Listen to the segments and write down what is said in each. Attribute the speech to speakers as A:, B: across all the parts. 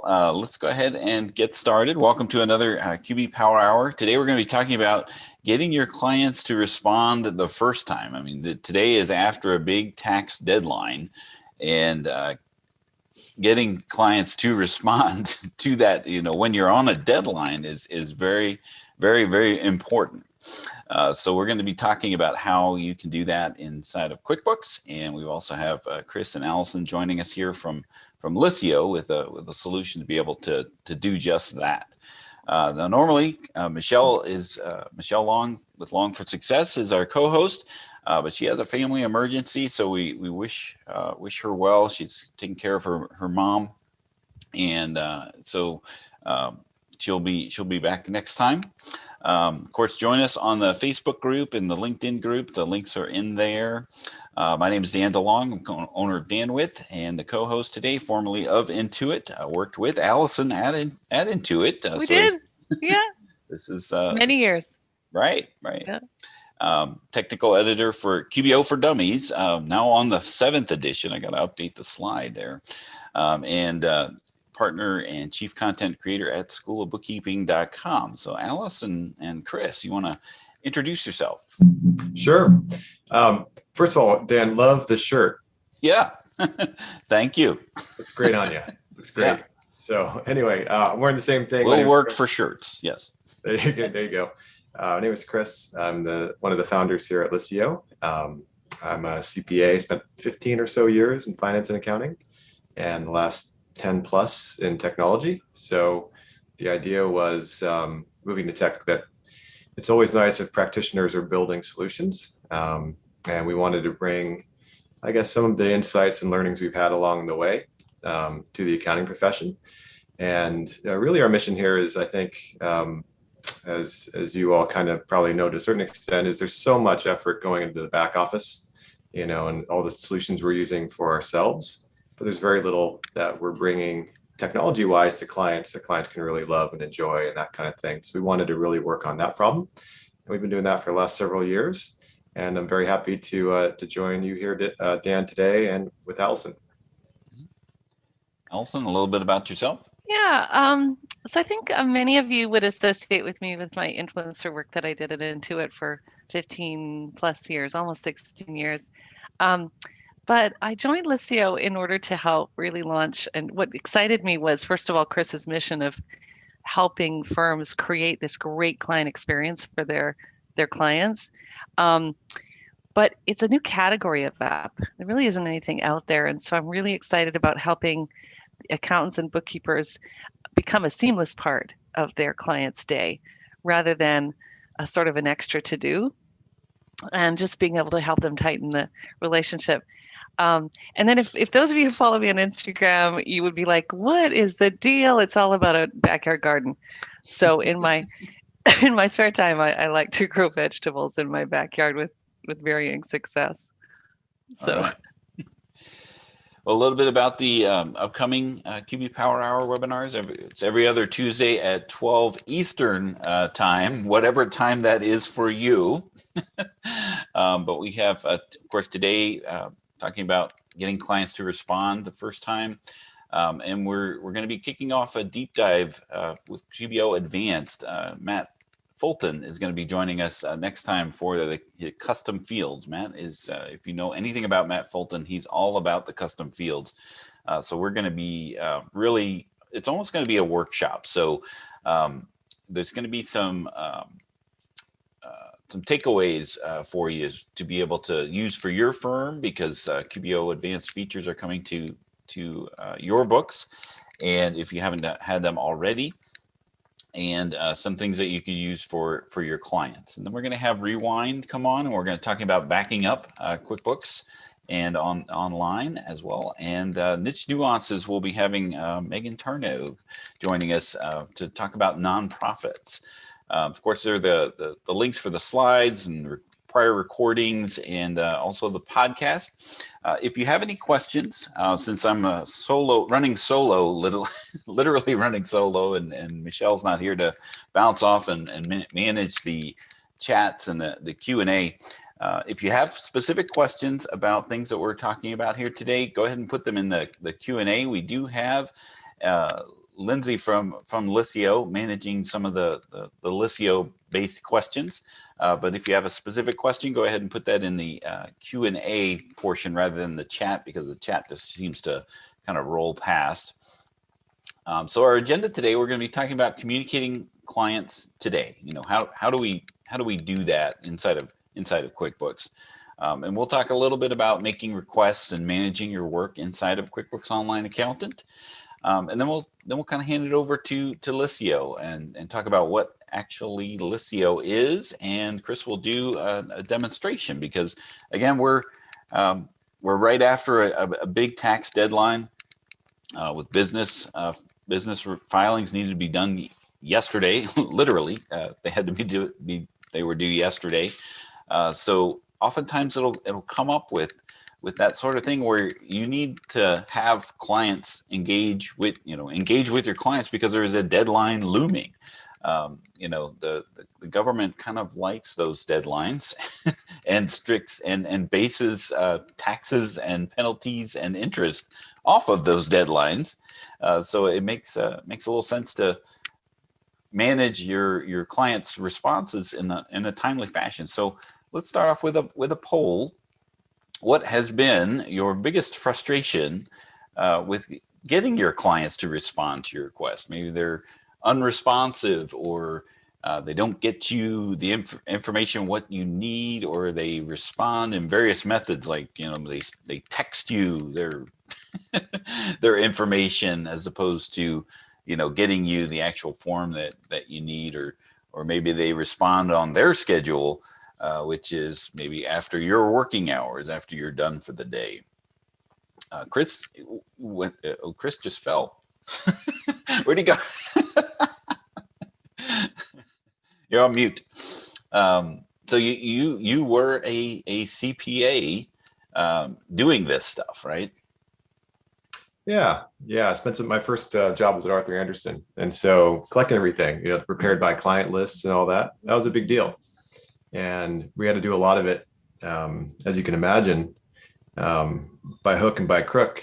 A: let's go ahead and get started. Welcome to another QB Power Hour. Today we're going to be talking about getting your clients to respond the first time. I mean, today is after a big tax deadline, and getting clients to respond to that, when you're on a deadline is very, very, very important. So we're going to be talking about how you can do that inside of QuickBooks, and we also have Chris and Alison joining us here from Liscio with a solution to be able to do just that. Now, normally Michelle Long with Long for Success is our co-host, but she has a family emergency, so we wish her well. She's taking care of her mom, and so she'll be back next time. Of course, join us on the Facebook group and the LinkedIn group. The links are in there. My name is Dan DeLong. I'm owner of DanWith, and the co-host today, formerly of Intuit. I worked with Alison at Intuit.
B: We did, yeah.
A: This is
B: many years.
A: Right.
B: Yeah.
A: Technical editor for QBO for Dummies. Now on the 7th edition. I got to update the slide there. And partner and chief content creator at schoolofbookkeeping.com. So Alison and Chris, you want to introduce yourself?
C: Sure. First of all, Dan, love the shirt.
A: Yeah. Thank you.
C: Looks great on you. Looks great. Yeah. So anyway, I'm wearing the same thing.
A: We'll work for shirts. Yes.
C: There you go. My name is Chris. I'm one of the founders here at Liscio. I'm a CPA, spent 15 or so years in finance and accounting, and the last 10 plus in technology. So the idea was moving to tech, that it's always nice if practitioners are building solutions. And we wanted to bring, I guess, some of the insights and learnings we've had along the way to the accounting profession. And really our mission here is, I think, as you all kind of probably know to a certain extent, is there's so much effort going into the back office, and all the solutions we're using for ourselves. But there's very little that we're bringing technology-wise to clients that clients can really love and enjoy and that kind of thing. So we wanted to really work on that problem. And we've been doing that for the last several years. And I'm very happy to join you here, Dan, today, and with Alison.
A: Alison, a little bit about yourself.
B: Yeah. So I think many of you would associate with me with my influencer work that I did at Intuit for 15 plus years, almost 16 years. But I joined Liscio in order to help really launch. And what excited me was, first of all, Chris's mission of helping firms create this great client experience for their clients. But it's a new category of app. There really isn't anything out there. And so I'm really excited about helping accountants and bookkeepers become a seamless part of their client's day, rather than a sort of an extra to do, and just being able to help them tighten the relationship. And then if those of you who follow me on Instagram, you would be like, what is the deal? It's all about a backyard garden. So in my spare time, I like to grow vegetables in my backyard with varying success. So.
A: Right. Well, a little bit about the upcoming QB Power Hour webinars. It's every other Tuesday at 12 Eastern time, whatever time that is for you. But we have, of course, today talking about getting clients to respond the first time. And we're going to be kicking off a deep dive with QBO Advanced. Matt Fulton is going to be joining us next time for the custom fields. Matt is, if you know anything about Matt Fulton, he's all about the custom fields. So we're going to be really, it's almost going to be a workshop. So there's going to be some takeaways for you to be able to use for your firm, because QBO Advanced features are coming to your books, and if you haven't had them already, and some things that you can use for your clients. And then we're going to have Rewind come on, and we're going to talk about backing up QuickBooks and online as well. And Niche Nuances, will be having Megan Tarnow joining us to talk about nonprofits. Of course, there are the links for the slides and prior recordings, and also the podcast. If you have any questions, since I'm running solo, literally running solo, and Michelle's not here to bounce off and manage the chats and the Q&A. If you have specific questions about things that we're talking about here today, go ahead and put them in the Q&A. We do have Lindsay from Liscio, managing some of the Liscio based questions. But if you have a specific question, go ahead and put that in the Q&A portion rather than the chat, because the chat just seems to kind of roll past. So our agenda today, we're going to be talking about communicating clients today. You know, how do we do that inside of QuickBooks? And we'll talk a little bit about making requests and managing your work inside of QuickBooks Online Accountant. And then we'll kind of hand it over to Liscio and talk about what actually Liscio is. And Chris will do a demonstration, because again, we're right after a big tax deadline with business filings needed to be done yesterday. Literally, they had to they were due yesterday. So oftentimes it'll come up with that sort of thing where you need to have clients engage with your clients, because there is a deadline looming. The government kind of likes those deadlines and stricts and bases taxes and penalties and interest off of those deadlines. So it makes a little sense to manage your clients' responses in a timely fashion. So let's start off with a poll. What has been your biggest frustration with getting your clients to respond to your request? Maybe they're unresponsive, or they don't get you the information what you need, or they respond in various methods, like they text you their information as opposed to getting you the actual form that you need, or maybe they respond on their schedule, which is maybe after your working hours, after you're done for the day. Chris Chris just fell. Where'd he go? You're on mute. So you were a CPA doing this stuff, right?
C: Yeah. I spent my first job was at Arthur Anderson, and so collecting everything, prepared by client lists and all that was a big deal, and we had to do a lot of it, as you can imagine, by hook and by crook.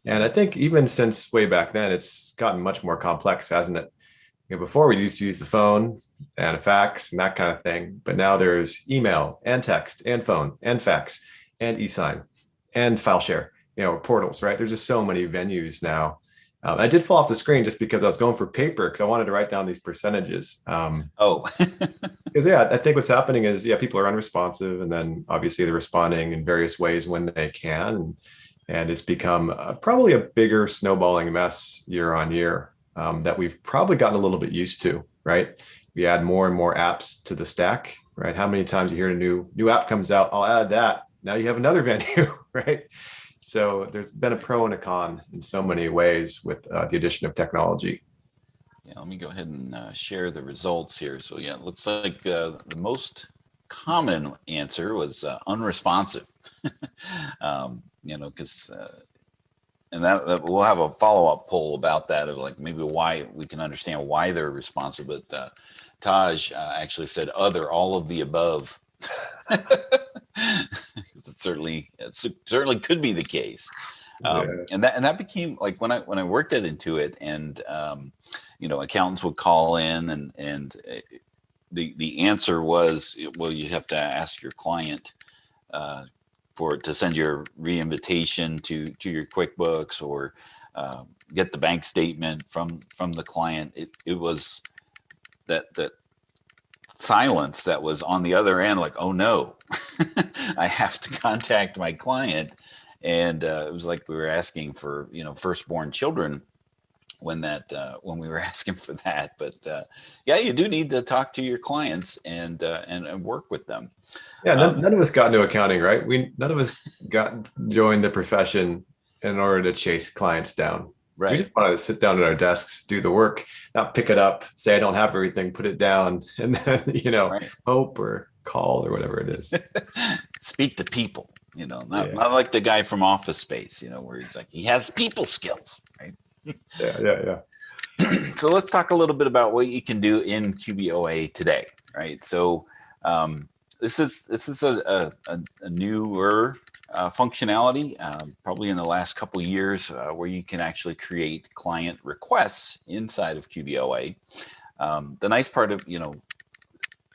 C: And I think even since way back then, it's gotten much more complex, hasn't it? Before we used to use the phone and a fax and that kind of thing, but now there's email and text and phone and fax and e-sign and file share, portals, right? There's just so many venues now. I did fall off the screen just because I was going for paper, because I wanted to write down these percentages. Because I think what's happening is, people are unresponsive, and then obviously they're responding in various ways when they can, and it's become probably a bigger snowballing mess year on year. That we've probably gotten a little bit used to, right? We add more and more apps to the stack, right? How many times you hear a new app comes out, I'll add that. Now you have another venue, right? So there's been a pro and a con in so many ways with the addition of technology.
A: Yeah, let me go ahead and share the results here. So it looks like the most common answer was unresponsive. Because and that we'll have a follow-up poll about that, of like maybe why we can understand why they're responsive. But Taj actually said all of the above. It certainly could be the case. And that became like when I worked at Intuit, and accountants would call in, and the answer was, well, you have to ask your client to send your re-invitation to your QuickBooks, or get the bank statement from the client. It was that silence that was on the other end, like, oh no, I have to contact my client. And it was like we were asking for firstborn children when we were asking for that. But you do need to talk to your clients and work with them.
C: Yeah, none of us got into accounting, right? None of us joined the profession in order to chase clients down. Right. We just wanted to sit down at our desks, do the work, not pick it up, say I don't have everything, put it down, and then right. Hope or call or whatever it is.
A: Speak to people, not like the guy from Office Space, where he's like, he has people skills, right?
C: Yeah.
A: So let's talk a little bit about what you can do in QBOA today, right? So this is a newer functionality, probably in the last couple of years, where you can actually create client requests inside of QBOA. The nice part of,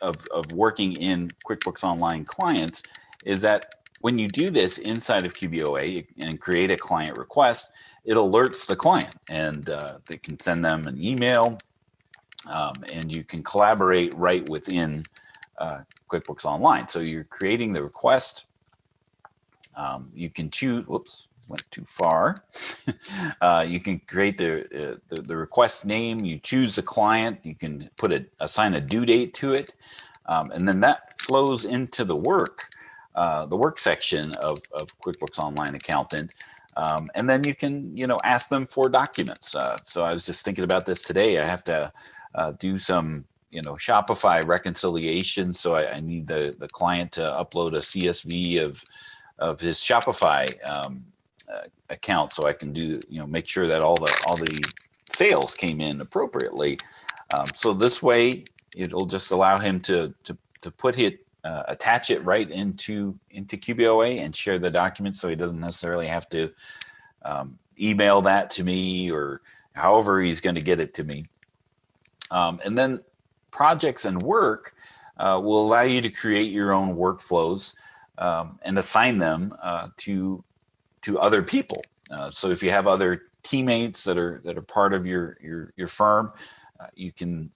A: of working in QuickBooks Online clients is that when you do this inside of QBOA and create a client request, it alerts the client, and they can send them an email, and you can collaborate right within QuickBooks Online. So you're creating the request. You can choose, whoops, went too far. You can create the request name. You choose the client. You can assign a due date to it, and then that flows into the work section of QuickBooks Online Accountant. And then you can, ask them for documents. So I was just thinking about this today. I have to do some, Shopify reconciliation. So I need the client to upload a CSV of his Shopify account, so I can do, make sure that all the sales came in appropriately. So this way, it'll just allow him to put it, attach it right into QBOA and share the document, so he doesn't necessarily have to email that to me, or however he's going to get it to me. And then projects and work will allow you to create your own workflows and assign them to other people. So if you have other teammates that are part of your firm, you can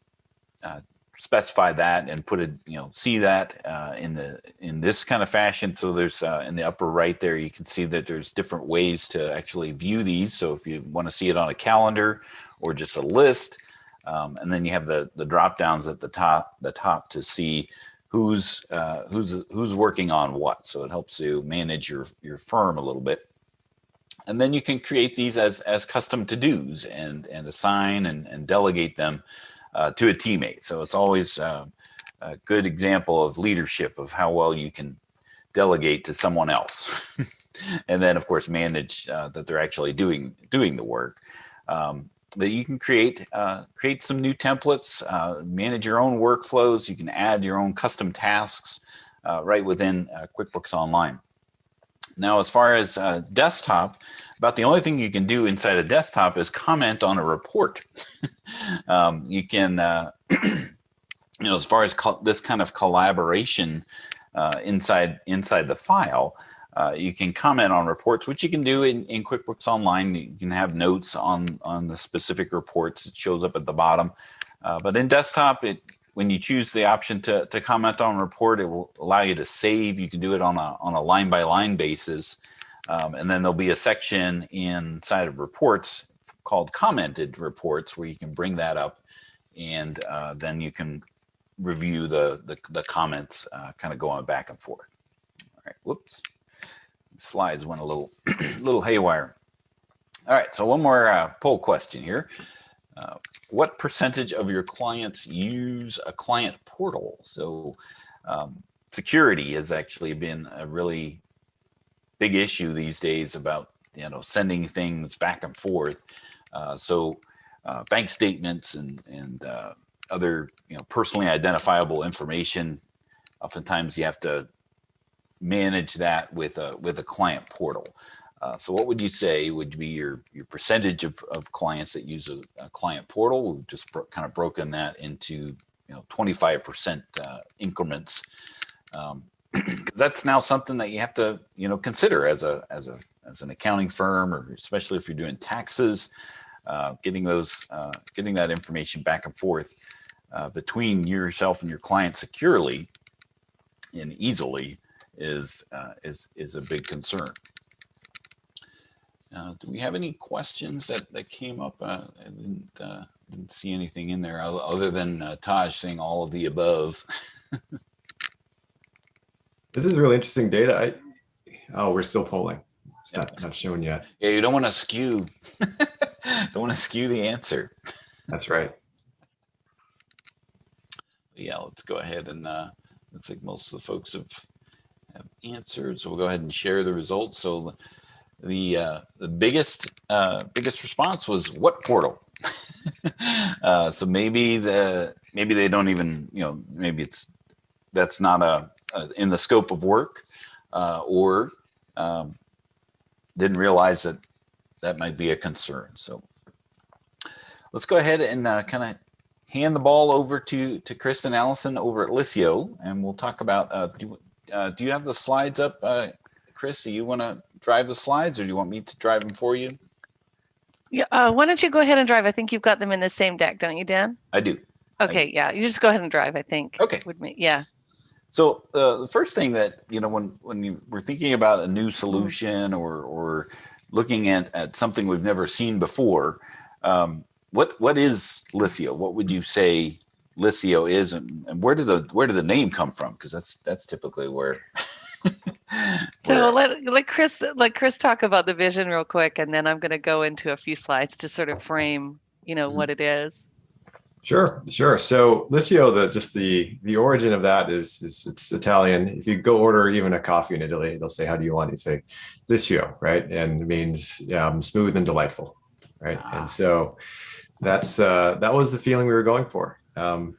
A: specify that and put it, see that in this kind of fashion. So there's in the upper right there, you can see that there's different ways to actually view these. So if you want to see it on a calendar or just a list, and then you have the drop downs at the top to see who's working on what. So it helps you manage your firm a little bit. And then you can create these as custom to-dos and assign and delegate them to a teammate. So it's always a good example of leadership, of how well you can delegate to someone else. And then, of course, manage that they're actually doing the work. That you can create some new templates, manage your own workflows. You can add your own custom tasks right within QuickBooks Online. Now, as far as desktop, about the only thing you can do inside a desktop is comment on a report. You can, as far as this kind of collaboration inside the file, you can comment on reports, which you can do in QuickBooks Online. You can have notes on the specific reports. It shows up at the bottom. But in desktop, when you choose the option to comment on a report, it will allow you to save. You can do it on a line-by-line basis. And then there'll be a section inside of reports called commented reports, where you can bring that up, and then you can review the comments kind of going back and forth. All right, whoops. Slides went a little haywire. All right, so one more poll question here. What percentage of your clients use a client portal? So security has actually been a really big issue these days about sending things back and forth. So bank statements and other personally identifiable information, oftentimes you have to manage that with a client portal. So what would you say would be your percentage of clients that use a client portal? We've just kind of broken that into 25% increments. That's now something that you have to consider as an accounting firm, or especially if you're doing taxes, getting that information back and forth between yourself and your client securely and easily is a big concern. Do we have any questions that came up? I didn't see anything in there other than Taj saying all of the above.
C: This is really interesting data. We're still polling. It's not shown yet.
A: Yeah, you don't want to skew. Don't want to skew the answer.
C: That's right.
A: Yeah, let's go ahead and looks like most of the folks have answered. So we'll go ahead and share the results. So the biggest response was what portal? So maybe they don't even maybe that's not in the scope of work, or didn't realize that that might be a concern. So let's go ahead and kind of hand the ball over to Chris and Alison over at Liscio, and we'll talk about, do you have the slides up, Chris? Do you want to drive the slides, or do you want me to drive them for you?
B: Yeah, why don't you go ahead and drive? I think you've got them in the same deck, don't you, Dan?
A: I do.
B: Okay, yeah, you just go ahead and drive, I think.
A: Okay.
B: Yeah.
A: So the first thing that, when you were thinking about a new solution or looking at something we've never seen before, what is Liscio? What would you say Liscio is, and where did the name come from? Because that's typically where.
B: So let Chris talk about the vision real quick, and then I'm going to go into a few slides to sort of frame, what it is.
C: Sure. So Liscio, the origin of that is it's Italian. If you go order even a coffee in Italy, they'll say, "How do you want it?" You say Liscio, right? And it means smooth and delightful, right? And so that was the feeling we were going for,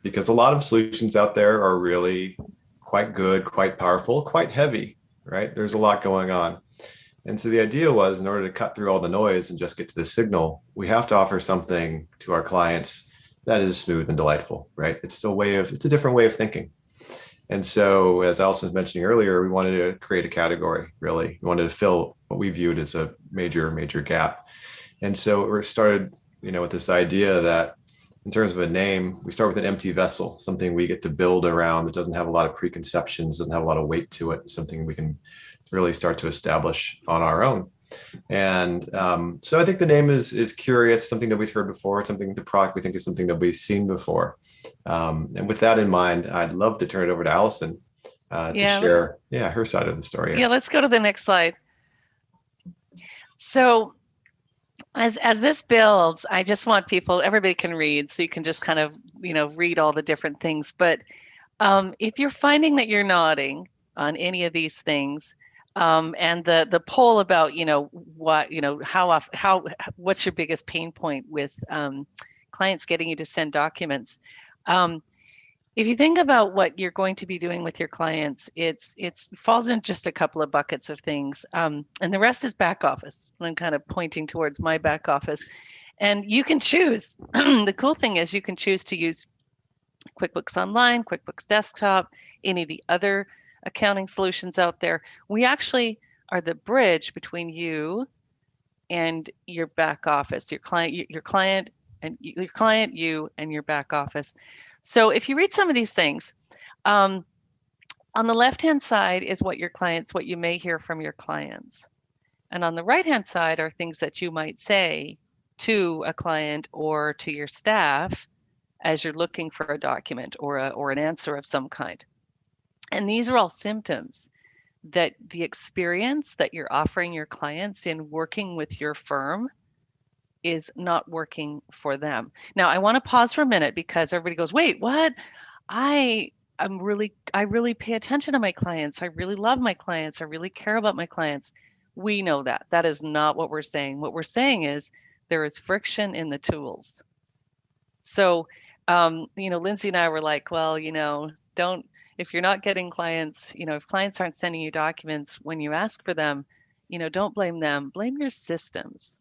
C: because a lot of solutions out there are really quite good, quite powerful, quite heavy, right? There's a lot going on. And so the idea was, in order to cut through all the noise and just get to the signal, we have to offer something to our clients that is smooth and delightful, right? It's a different way of thinking. And so, as Alison was mentioning earlier, we wanted to create a category, really. We wanted to fill what we viewed as a major gap. And so we started, with this idea that in terms of a name, we start with an empty vessel, something we get to build around that doesn't have a lot of preconceptions, doesn't have a lot of weight to it, something we can really start to establish on our own. And so I think the name is curious, something nobody's heard before, the product we think is something nobody's seen before. And with that in mind, I'd love to turn it over to Alison to share her side of the story.
B: Yeah, let's go to the next slide. So as this builds, I just want everybody can read, so you can just kind of, read all the different things. But if you're finding that you're nodding on any of these things, and the poll about, what's your biggest pain point with clients getting you to send documents? If you think about what you're going to be doing with your clients, it falls in just a couple of buckets of things, and the rest is back office. I'm kind of pointing towards my back office, and you can choose. The cool thing is you can choose to use QuickBooks Online, QuickBooks Desktop, any of the other accounting solutions out there. We actually are the bridge between you and your back office, your client, and you and your back office. So if you read some of these things, on the left-hand side is what you may hear from your clients. And on the right-hand side are things that you might say to a client or to your staff as you're looking for a document or an answer of some kind. And these are all symptoms that the experience that you're offering your clients in working with your firm is not working for them. Now, I want to pause for a minute, because everybody goes, wait, what? I really pay attention to my clients. I really love my clients. I really care about my clients. We know that. That is not what we're saying. What we're saying is there is friction in the tools. So, Lindsay and I were like, well, if you're not getting clients, if clients aren't sending you documents when you ask for them, don't blame them, blame your systems.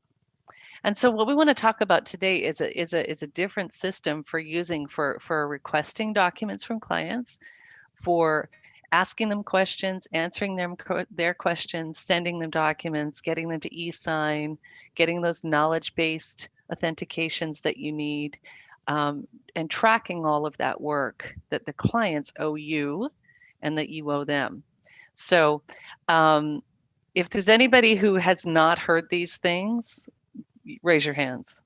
B: And so what we want to talk about today is a different system for using for requesting documents from clients, for asking them questions, answering their questions, sending them documents, getting them to e-sign, getting those knowledge-based authentications that you need, and tracking all of that work that the clients owe you and that you owe them. So if there's anybody who has not heard these things, raise your hands.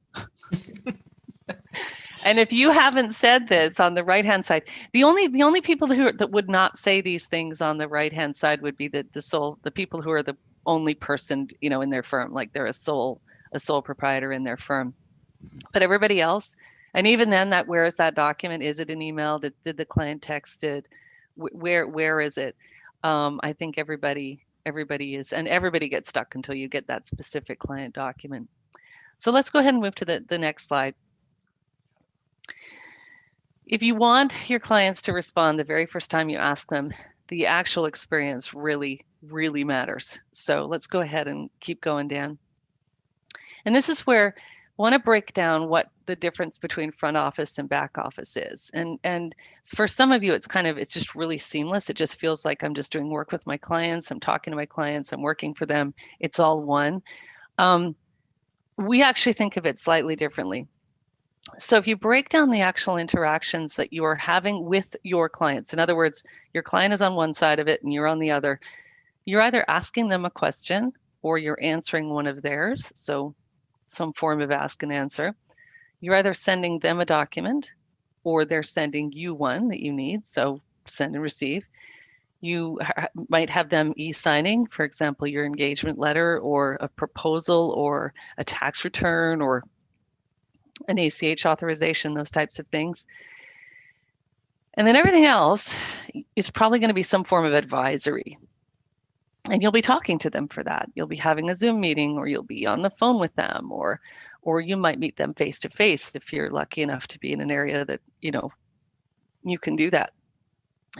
B: And if you haven't said this on the right-hand side, the only people that would not say these things on the right-hand side would be the people who are the only person, in their firm, like they're a sole proprietor in their firm. But everybody else, and even then, where is that document? Is it an email? Did the client text it? Where is it? I think everybody is, and everybody gets stuck until you get that specific client document. So let's go ahead and move to the next slide. If you want your clients to respond the very first time you ask them, the actual experience really, really matters. So let's go ahead and keep going, Dan. And this is where I want to break down what the difference between front office and back office is. And for some of you, it's just really seamless. It just feels like I'm just doing work with my clients. I'm talking to my clients. I'm working for them. It's all one. We actually think of it slightly differently. So if you break down the actual interactions that you are having with your clients, in other words, your client is on one side of it and you're on the other, you're either asking them a question or you're answering one of theirs. So some form of ask and answer. You're either sending them a document or they're sending you one that you need. So send and receive. You might have them e-signing, for example, your engagement letter or a proposal or a tax return or an ACH authorization, those types of things. And then everything else is probably going to be some form of advisory. And you'll be talking to them for that. You'll be having a Zoom meeting, or you'll be on the phone with them, or you might meet them face to face if you're lucky enough to be in an area that, you can do that.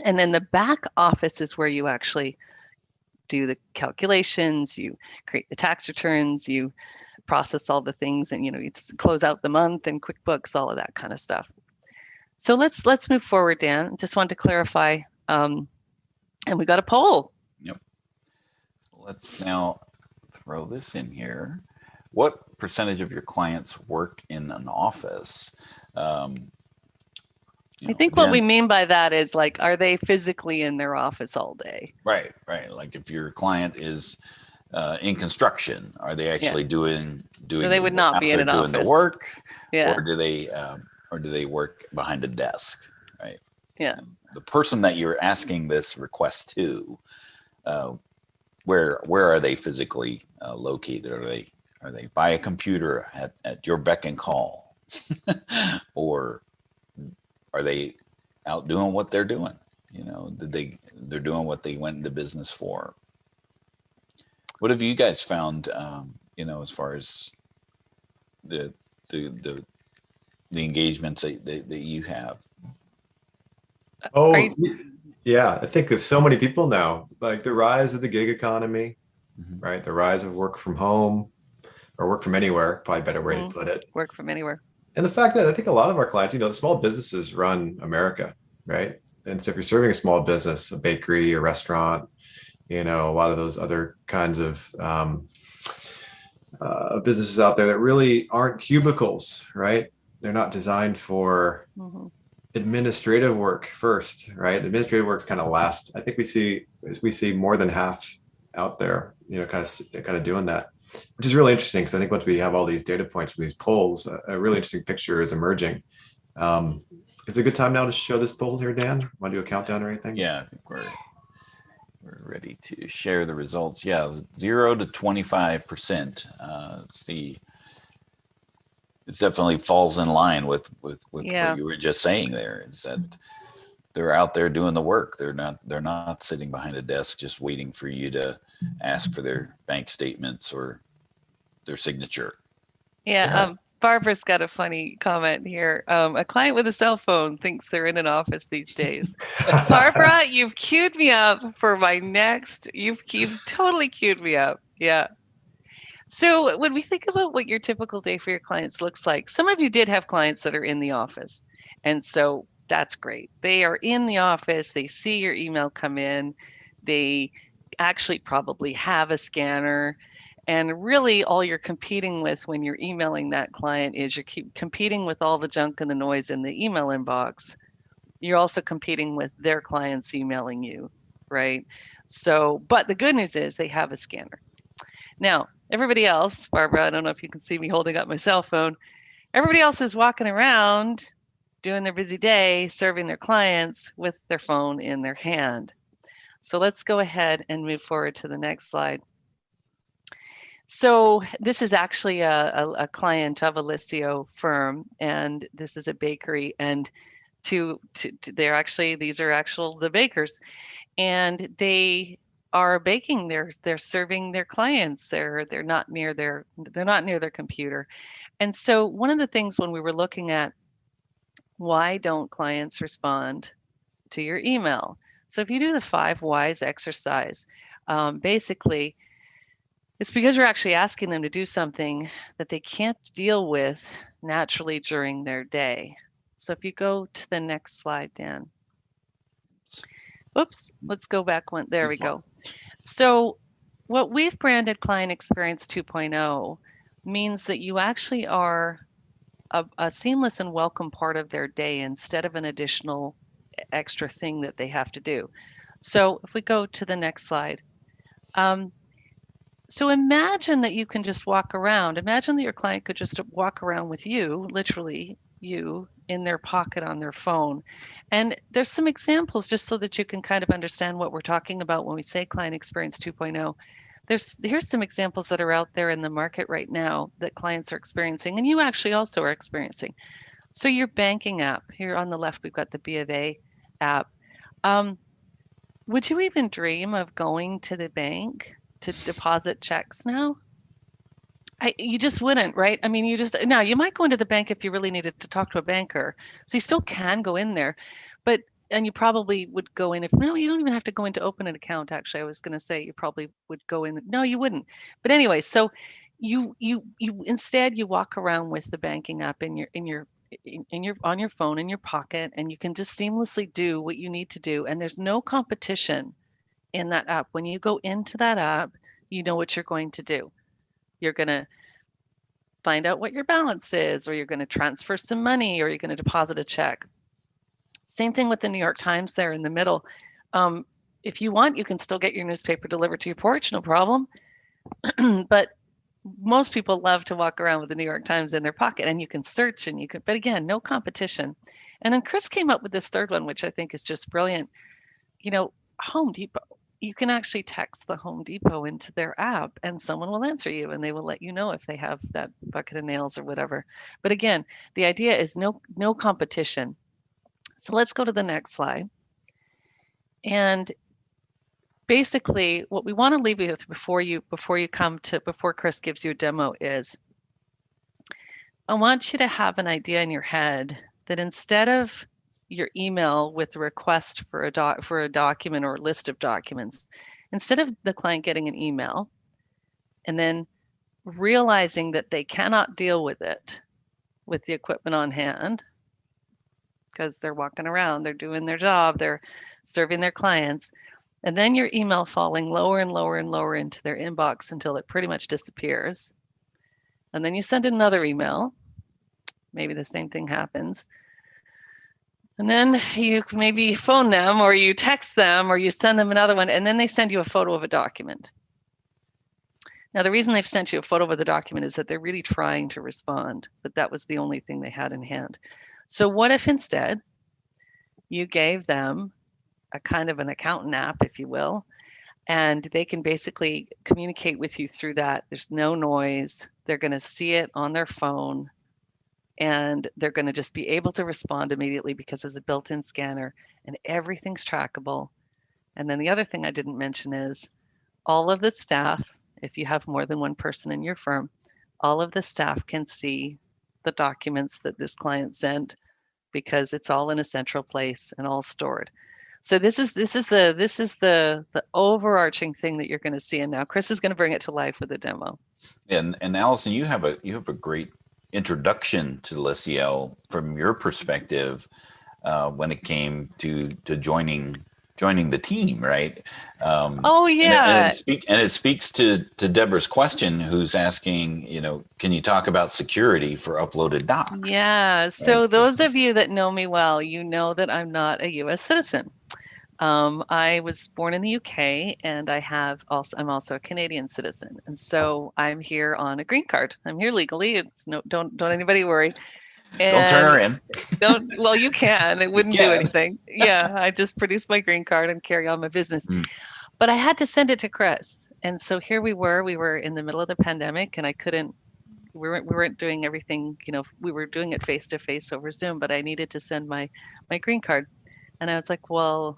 B: And then the back office is where you actually do the calculations, you create the tax returns, you process all the things, and you close out the month and QuickBooks, all of that kind of stuff. So let's move forward, Dan. Just wanted to clarify, and we got a poll.
A: Yep. So let's now throw this in here. What percentage of your clients work in an office?
B: I think what we mean by that is, like, are they physically in their office all day?
A: Right. Like if your client is in construction, are they actually doing?
B: So they would not be in an office
A: doing the work,
B: yeah.
A: Or do they work behind a desk? Right.
B: Yeah.
A: The person that you're asking this request to, where are they physically located? Are they by a computer at your beck and call, or are they out doing what they're doing? They're doing what they went into business for. What have you guys found, as far as the engagements that you have?
C: Oh, yeah. I think there's so many people now, like the rise of the gig economy, right? The rise of work from home or work from anywhere, probably a better way to put it.
B: Work from anywhere.
C: And the fact that I think a lot of our clients, small businesses run America, right? And so if you're serving a small business, a bakery, a restaurant, a lot of those other kinds of businesses out there that really aren't cubicles, right? They're not designed for administrative work first, right? Administrative work's kind of last. I think we see more than half out there, kind of doing that, which is really interesting, because I think once we have all these data points from these polls, a really interesting picture is emerging. Is it a good time now to show this poll here, Dan? Want to do a countdown or anything?
A: Yeah, I think we're ready to share the results. Yeah, 0 to 25%. It definitely falls in line with what you were just saying there. Is that they're out there doing the work. They're not sitting behind a desk just waiting for you to ask for their bank statements or their signature.
B: Yeah. Barbara's got a funny comment here. A client with a cell phone thinks they're in an office these days. Barbara, you've queued me up for my next. You've totally queued me up. Yeah. So when we think about what your typical day for your clients looks like, some of you did have clients that are in the office. And so that's great. They are in the office. They see your email come in. They actually probably have a scanner. And really all you're competing with when you're emailing that client is you're competing with all the junk and the noise in the email inbox. You're also competing with their clients emailing you, right? So, but the good news is they have a scanner. Now, everybody else, Barbara, I don't know if you can see me holding up my cell phone. Everybody else is walking around doing their busy day, serving their clients with their phone in their hand. So let's go ahead and move forward to the next slide. So this is actually a client of a Liscio firm, and this is a bakery, and these are the bakers, and they are baking. They're serving their clients. They're not near their computer. And so one of the things when we were looking at why don't clients respond to your email, So if you do the 5 whys exercise, basically, it's because you're actually asking them to do something that they can't deal with naturally during their day. So if you go to the next slide, Dan. Oops, let's go back one. There we go. So what we've branded Client Experience 2.0 means that you actually are a seamless and welcome part of their day instead of an additional extra thing that they have to do. So if we go to the next slide. So imagine that you can just walk around. Imagine that your client could just walk around with you, literally you, in their pocket on their phone. And there's some examples just so that you can kind of understand what we're talking about when we say Client Experience 2.0. Here's some examples that are out there in the market right now that clients are experiencing, and you actually also are experiencing. So your banking app, here on the left, we've got the B of A app. Would you even dream of going to the bank to deposit checks now? You just wouldn't, right? I mean, now you might go into the bank if you really needed to talk to a banker. So you still can go in there, and you probably would go in no, you don't even have to go in to open an account. Actually, I was going to say you probably would go in. No, you wouldn't. But anyway, so you instead you walk around with the banking app on your phone in your pocket, and you can just seamlessly do what you need to do. And there's no competition in that app. When you go into that app, you know what you're going to do. You're going to find out what your balance is, or you're going to transfer some money, or you're going to deposit a check. Same thing with the New York Times there in the middle. If you want, you can still get your newspaper delivered to your porch, no problem. But most people love to walk around with the New York Times in their pocket, and you can search and but again, no competition. And then Chris came up with this third one, which I think is just brilliant. Home Depot. You can actually text the Home Depot into their app, and someone will answer you, and they will let you know if they have that bucket of nails or whatever. But again, the idea is no competition. So let's go to the next slide. And basically, what we want to leave you with before Chris gives you a demo is, I want you to have an idea in your head that instead of your email with a request for a document or a list of documents, instead of the client getting an email and then realizing that they cannot deal with it with the equipment on hand because they're walking around, they're doing their job, they're serving their clients, and then your email falling lower and lower and lower into their inbox until it pretty much disappears. And then you send another email, maybe the same thing happens. And then you maybe phone them, or you text them, or you send them another one, and then they send you a photo of a document. Now, the reason they've sent you a photo of the document is that they're really trying to respond, but that was the only thing they had in hand. So what if instead you gave them a kind of an accountant app, if you will, and they can basically communicate with you through that? There's no noise. They're going to see it on their phone, and they're going to just be able to respond immediately because there's a built-in scanner and everything's trackable. And then the other thing I didn't mention is all of the staff, if you have more than one person in your firm, all of the staff can see the documents that this client sent because it's all in a central place and all stored. So this is the overarching thing that you're going to see. And now Chris is going to bring it to life with a demo.
A: And Alison, you have a great introduction to Liscio from your perspective when it came to joining the team, right?
B: Oh yeah.
A: And it speaks to Deborah's question, who's asking, can you talk about security for uploaded docs?
B: Yeah. So those of you that know me well, you know that I'm not a U.S. citizen. I was born in the UK, and I'm also a Canadian citizen, and so I'm here on a green card. I'm here legally. Don't anybody worry. And
A: don't turn her in.
B: Well, you can. It wouldn't do anything. Yeah, I just produce my green card and carry on my business. But I had to send it to Chris, and so here we were. We were in the middle of the pandemic, and we weren't doing everything. We were doing it face to face over Zoom, but I needed to send my green card. And I was like, well,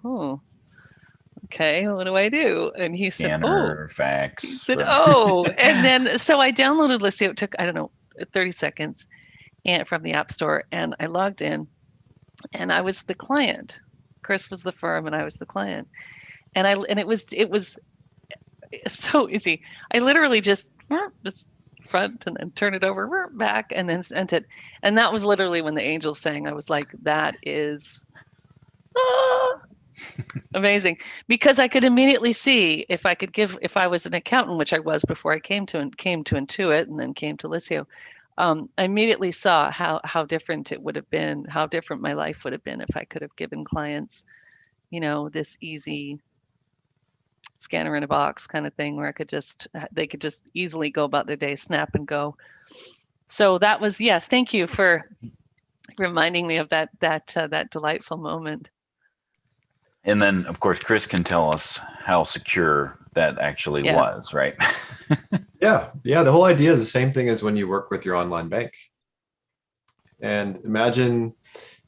B: okay, what do I do? And he said,
A: fax.
B: He said, and then, so I downloaded Liscio. It took, 30 seconds from the App Store. And I logged in, and I was the client. Chris was the firm and I was the client. And it was so easy. I literally just front and then turn it over, back, and then sent it. And that was literally when the angels sang. I was like, that is amazing, because I could immediately see if I was an accountant, which I was before I came to Intuit and then came to Liscio. I immediately saw how different it would have been, how different my life would have been if I could have given clients, this easy scanner in a box kind of thing where they could just easily go about their day, snap and go. So that was, yes, thank you for reminding me of that delightful moment.
A: And then, of course, Chris can tell us how secure that actually was, right?
C: Yeah. The whole idea is the same thing as when you work with your online bank. And imagine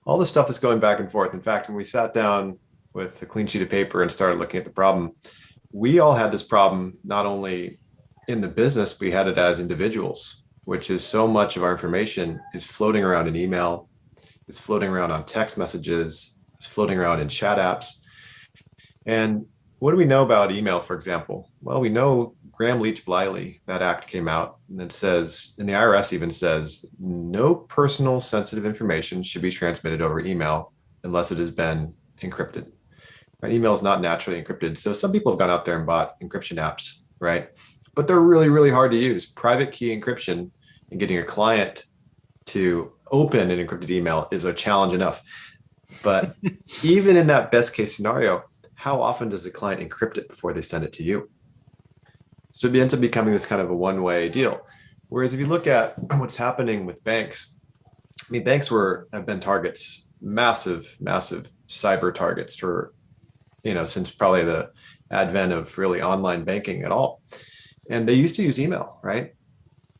C: all the stuff that's going back and forth. In fact, when we sat down with a clean sheet of paper and started looking at the problem, we all had this problem, not only in the business, we had it as individuals, which is so much of our information is floating around in email, it's floating around on text messages, it's floating around in chat apps. And what do we know about email, for example? Well, we know Graham-Leach-Bliley, that act came out, and it says, and the IRS even says, no personal sensitive information should be transmitted over email unless it has been encrypted. Right? Email is not naturally encrypted. So some people have gone out there and bought encryption apps, right? But they're really, really hard to use. Private key encryption and getting a client to open an encrypted email is a challenge enough. But even in that best case scenario, how often does the client encrypt it before they send it to you? So it ends up becoming this kind of a one-way deal. Whereas if you look at what's happening with banks, I mean, banks have been targets, massive, massive cyber targets for, since probably the advent of really online banking at all. And they used to use email, right?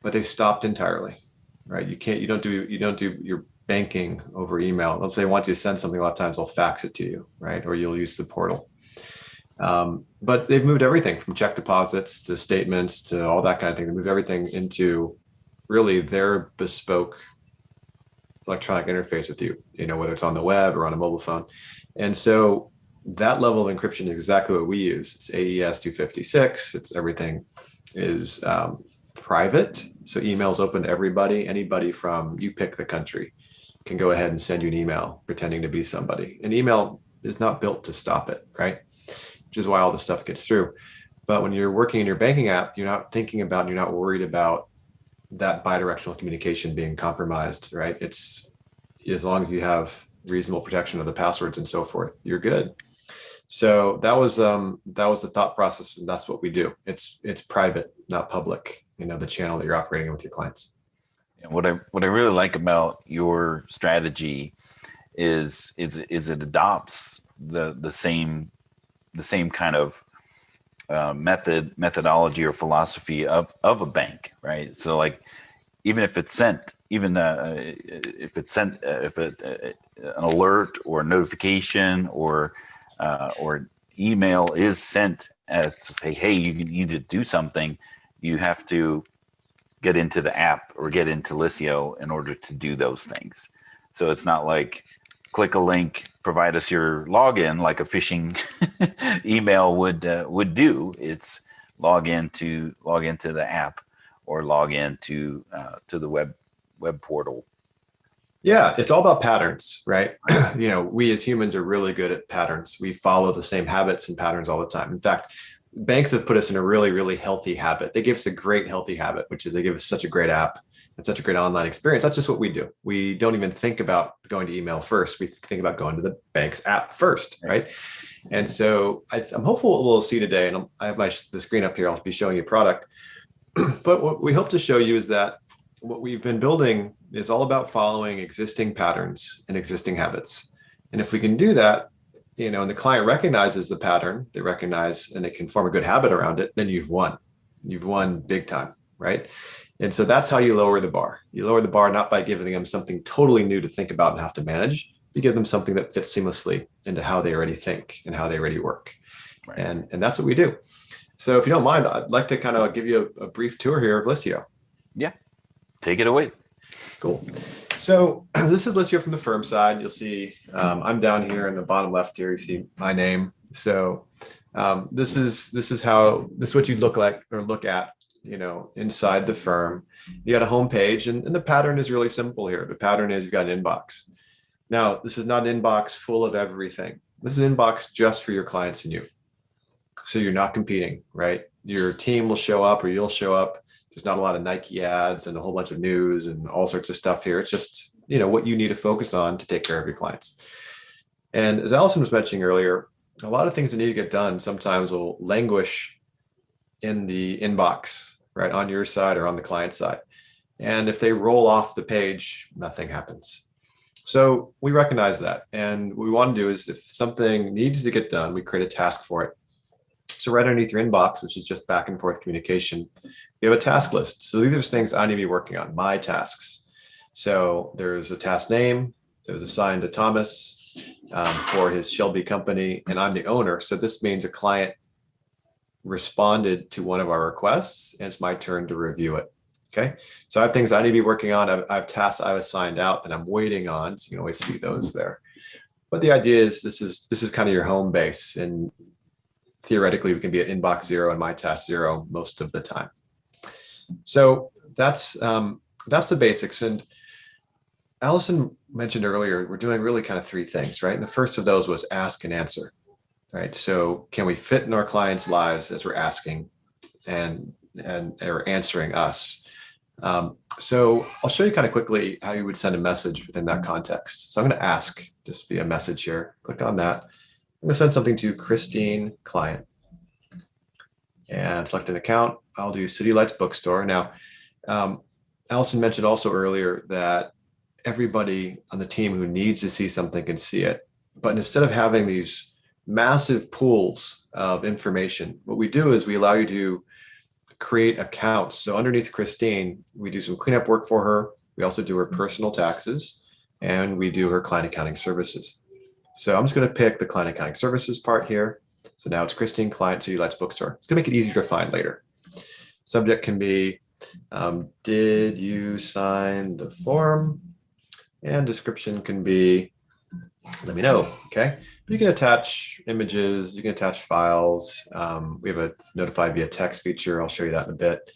C: But they stopped entirely, right? You don't do your banking over email. If they want you to send something, a lot of times they'll fax it to you, right? Or you'll use the portal. But they've moved everything from check deposits to statements to all that kind of thing. They moved everything into really their bespoke electronic interface with you, whether it's on the web or on a mobile phone. And so that level of encryption is exactly what we use. It's AES 256. It's everything is private. So email's open to everybody. Anybody from you pick the country can go ahead and send you an email pretending to be somebody. And email is not built to stop it, right? Which is why all this stuff gets through. But when you're working in your banking app, you're not thinking about, you're not worried about that bidirectional communication being compromised, right? It's as long as you have reasonable protection of the passwords and so forth, you're good. So that was the thought process, and that's what we do. It's private, not public. The channel that you're operating with your clients.
A: What I really like about your strategy is it adopts the same kind of methodology or philosophy of a bank, right? So like even if it's sent, an alert or a notification or email is sent as to say, hey, you need to do something, you have to get into the app or get into Liscio in order to do those things. So it's not like click a link, provide us your login like a phishing email would do. It's log into the app or log into to the web portal.
C: Yeah, it's all about patterns, right? We as humans are really good at patterns. We follow the same habits and patterns all the time. In fact, banks have put us in a really, really healthy habit. They give us a great healthy habit, which is they give us such a great app and such a great online experience. That's just what we do. We don't even think about going to email first. We think about going to the bank's app first, right? And so I'm hopeful what we'll see today, and I have the screen up here. I'll be showing you a product. But what we hope to show you is that what we've been building is all about following existing patterns and existing habits. And if we can do that, and the client recognizes the pattern, they recognize and they can form a good habit around it, then you've won. You've won big time, right? And so that's how you lower the bar. You lower the bar not by giving them something totally new to think about and have to manage. You give them something that fits seamlessly into how they already think and how they already work. Right. And that's what we do. So if you don't mind, I'd like to kind of give you a brief tour here of Liscio.
A: Yeah, take it away.
C: Cool. So this is Liscio from the firm side. You'll see I'm down here in the bottom left here. You see my name. So this is what you look like or look at, inside the firm. You got a home page, and the pattern is really simple here. The pattern is you've got an inbox. Now, this is not an inbox full of everything. This is an inbox just for your clients and you. So you're not competing, right? Your team will show up or you'll show up. There's not a lot of Nike ads and a whole bunch of news and all sorts of stuff here. It's just, what you need to focus on to take care of your clients. And as Alison was mentioning earlier, a lot of things that need to get done sometimes will languish in the inbox, right, on your side or on the client side. And if they roll off the page, nothing happens. So we recognize that. And what we want to do is if something needs to get done, we create a task for it. So right underneath your inbox, which is just back and forth communication, you have a task list. So these are things I need to be working on, my tasks. So there's a task name, it was assigned to Thomas for his Shelby company, and I'm the owner. So this means a client responded to one of our requests, and it's my turn to review it. Okay, so I have things I need to be working on. I have tasks I've assigned out that I'm waiting on. So you can always see those there. But the idea is this is kind of your home base, and theoretically we can be at inbox 0 and my task 0 most of the time. So that's the basics. And Alison mentioned earlier, we're doing really kind of three things, right? And the first of those was ask and answer, right? So can we fit in our clients' lives as we're asking and they're answering us? So I'll show you kind of quickly how you would send a message within that context. So I'm going to ask just via message here. Click on that. I'm going to send something to Christine Client and select an account. I'll do City Lights Bookstore. Now, Alison mentioned also earlier that everybody on the team who needs to see something can see it. But instead of having these massive pools of information, what we do is we allow you to create accounts. So underneath Christine, we do some cleanup work for her. We also do her personal taxes, and we do her client accounting services. So I'm just going to pick the client accounting services part here. So now it's Christine Client City Lights Bookstore. It's going to make it easier to find later. Subject can be, did you sign the form? And description can be, let me know, okay? You can attach images, you can attach files. We have a notify via text feature. I'll show you that in a bit.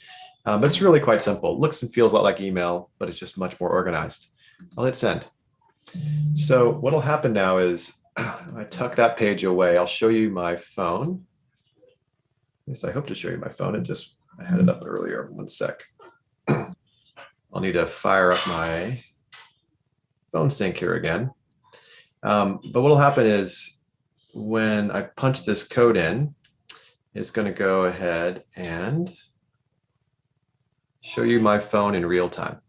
C: But it's really quite simple. It looks and feels a lot like email, but it's just much more organized. I'll hit send. So what'll happen now is I tuck that page away. I'll show you my phone. At least I hope to show you my phone. I had it up earlier. One sec. I'll need to fire up my phone sync here again. But what'll happen is when I punch this code in, it's going to go ahead and show you my phone in real time.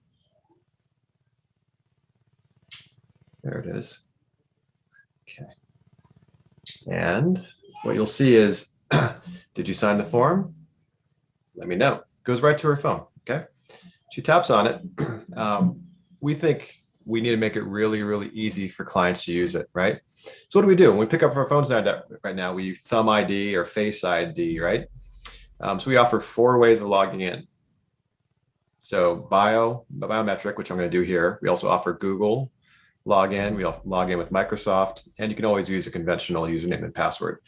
C: There it is. Okay. And what you'll see is, did you sign the form? Let me know. Goes right to her phone. Okay. She taps on it. We think we need to make it really, really easy for clients to use it, right? So what do we do? When we pick up our phones right now, we use Thumb ID or Face ID, right? So we offer 4 ways of logging in. So biometric, which I'm going to do here. We also offer Google login. We log in with Microsoft, and you can always use a conventional username and password.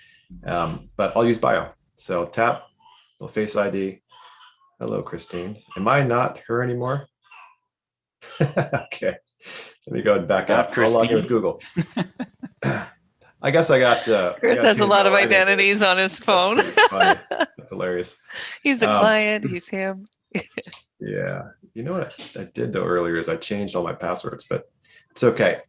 C: But I'll use bio. So tap, little Face ID. Hello, Christine. Am I not her anymore? Okay. Let me go and back up. I'll log in with Google. I guess I got.
B: Chris has a lot of identities on his phone.
C: That's hilarious.
B: He's a client. He's him.
C: Yeah. You know what I did though earlier is I changed all my passwords, but it's okay.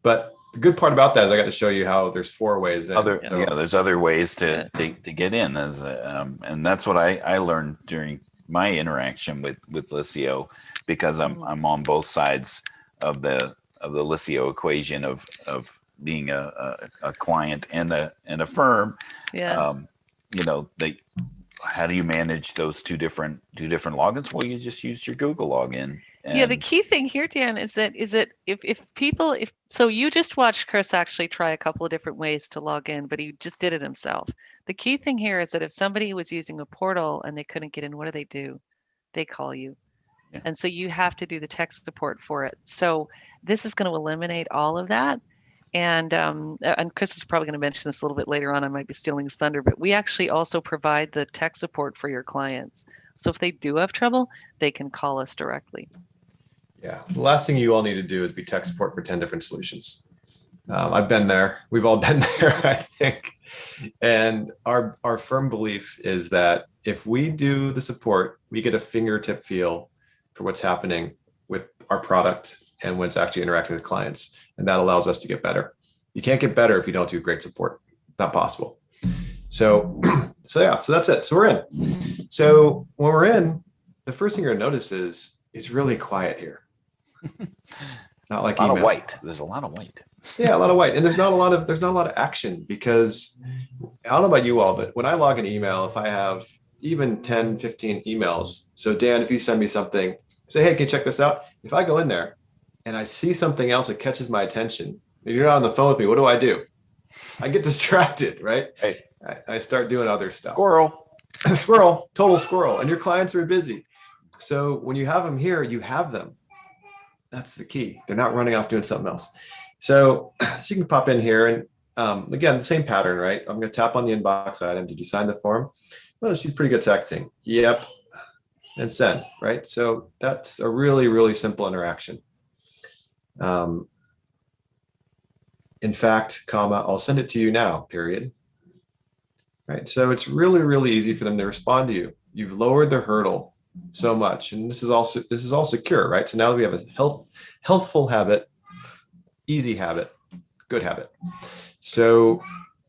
C: But the good part about that is I got to show you how there's 4 ways.
A: There's other ways to get in, and that's what I learned during my interaction with Liscio, because I'm on both sides of the Liscio equation of being a client and a firm.
B: Yeah.
A: How do you manage those two different logins? Well, you just use your Google login.
B: Yeah, the key thing here, Dan, is that if you just watched Chris actually try a couple of different ways to log in, but he just did it himself. The key thing here is that if somebody was using a portal and they couldn't get in, what do? They call you.
A: Yeah.
B: And so you have to do the tech support for it. So this is going to eliminate all of that. And Chris is probably going to mention this a little bit later on. I might be stealing his thunder, but we actually also provide the tech support for your clients. So if they do have trouble, they can call us directly.
C: Yeah. The last thing you all need to do is be tech support for 10 different solutions. I've been there. We've all been there, I think. And our firm belief is that if we do the support, we get a fingertip feel for what's happening with our product and when it's actually interacting with clients. And that allows us to get better. You can't get better if you don't do great support. Not possible. So that's it. So we're in. So when we're in, the first thing you're gonna notice is it's really quiet here. Not like
A: a lot
C: email.
A: of white. There's a lot of white.
C: Yeah, a lot of white. And there's not a lot of action, because I don't know about you all, but when I log an email, if I have even 10, 15 emails. So Dan, if you send me something, say, hey, can you check this out? If I go in there and I see something else that catches my attention, and you're not on the phone with me, what do? I get distracted, right?
A: Right.
C: I start doing other stuff.
A: Squirrel.
C: Total squirrel. And your clients are busy. So when you have them here, you have them. That's the key. They're not running off doing something else. So you can pop in here and again, the same pattern, right? I'm going to tap on the inbox item. Did you sign the form? Well, she's pretty good texting. Yep. And send, right? So that's a really, really simple interaction. In fact, comma, I'll send it to you now, period. Right? So it's really, really easy for them to respond to you. You've lowered the hurdle so much. And this is all secure, right? So now we have a healthful habit, easy habit, good habit. So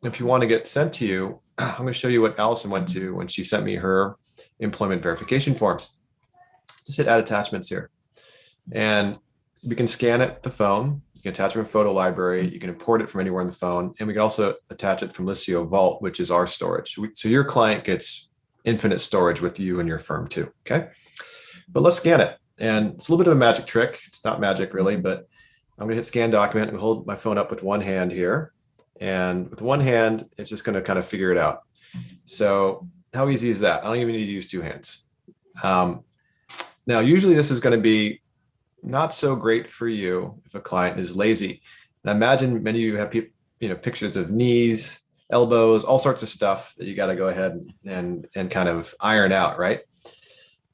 C: if you want to get sent to you, I'm going to show you what Alison went to when she sent me her employment verification forms. Just hit add attachments here. And we can scan it with the phone. You can attach it from a photo library. You can import it from anywhere on the phone. And we can also attach it from Liscio Vault, which is our storage. So your client gets infinite storage with you and your firm too, okay? But let's scan it. And it's a little bit of a magic trick. It's not magic really, but I'm gonna hit scan document and hold my phone up with one hand here. And with one hand, it's just gonna kind of figure it out. So how easy is that? I don't even need to use two hands. Now, usually this is gonna be not so great for you if a client is lazy. And I imagine many of you have pictures of knees, elbows, all sorts of stuff that you got to go ahead and kind of iron out, right?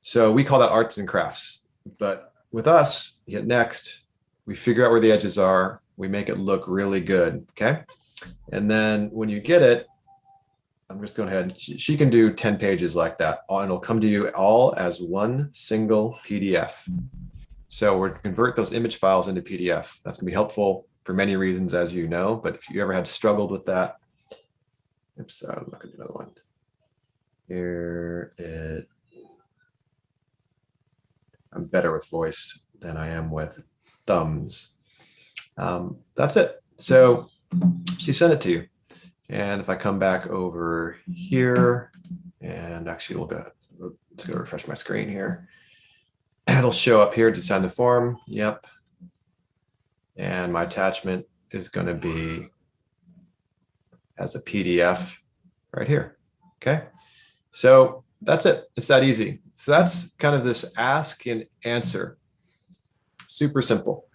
C: So we call that arts and crafts. But with us, you hit next, we figure out where the edges are, we make it look really good, okay? And then when you get it, I'm just going ahead, she can do 10 pages like that, and it'll come to you all as one single PDF. So we're going to convert those image files into PDF. That's going to be helpful for many reasons, as you know, but if you ever had struggled with that, oops, I'm not going to do another one. Here it, I'm better with voice than I am with thumbs. That's it. So she sent it to you. And if I come back over here, and actually let's go refresh my screen here. It'll show up here to sign the form. Yep. And my attachment is going to be as a PDF right here. Okay. So that's it. It's that easy. So that's kind of this ask and answer. Super simple.